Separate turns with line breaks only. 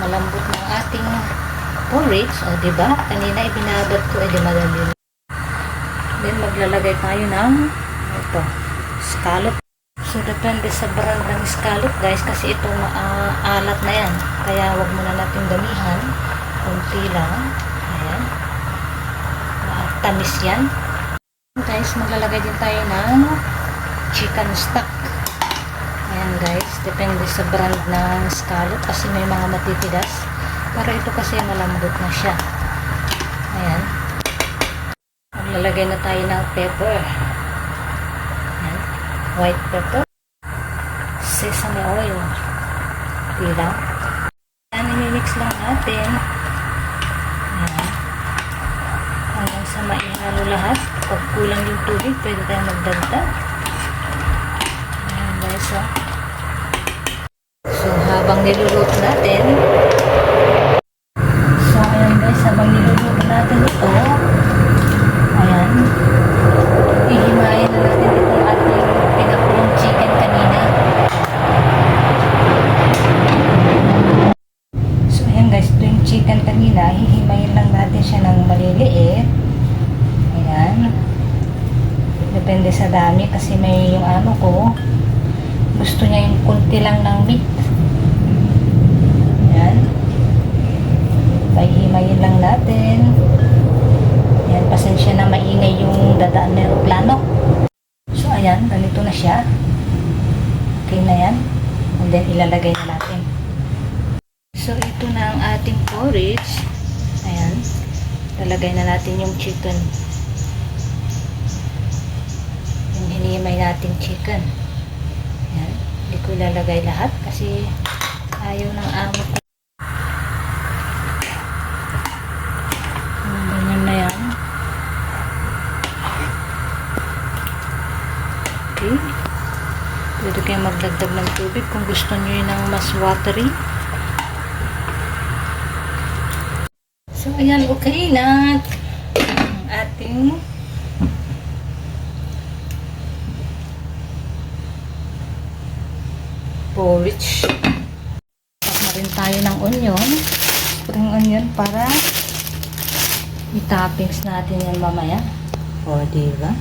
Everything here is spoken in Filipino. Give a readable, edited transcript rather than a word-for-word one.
malambot ng ating porridge. O, diba? Kanina ibinabad ko, di madali. Then, maglalagay tayo ng ito, scallop. So, depende sa brand ng scallop, guys, kasi ito maalat na yan. Kaya, wag muna natin damihan. Kunti lang. Ayan. Tamis yan. Guys, maglalagay din tayo ng chicken stock. Ayan, guys. Depende sa brand ng scallop kasi may mga matitigas. Pero ito kasi malambot na siya. Ayan. Maglalagay na tayo ng pepper. Ayan. White pepper. Sesame oil. Lang. Ayan, i-mix lang natin. Ayan. Hanggang sa maihalo lahat. Pag kulang yung tubig, pwede tayong magdagdag. Ayan, guys, oh. So, habang niluluto natin, habang niluluto natin ito, ayan, ihimayin na natin itong ating pinakulong chicken kanina. So, ayan guys, ito yung chicken kanina, hihimayin lang natin siya ng maliliit. Ayan. Depende sa dami kasi may yung ano ko, gusto niya yung kunti lang ng meat. Ayan. Himayin lang natin. Ayan, pasensya na maingay yung dadaan na aeroplano. So, ayan, ganito na siya. Okay na yan. And then, ilalagay na natin. So, ito na ang ating porridge. Ayan. Lalagay na natin yung chicken. Yung hinihimay natin chicken. Ayan. Hindi ko ilalagay lahat kasi ayaw ng amo ko. Okay. Pwede kayo magdagdag ng tubig kung gusto nyo yun ng mas watery. So, ayan, okay na ang ating porridge. Tapos na rin tayo ng onion. Spring onion para i-toppings natin yan mamaya. O, diba?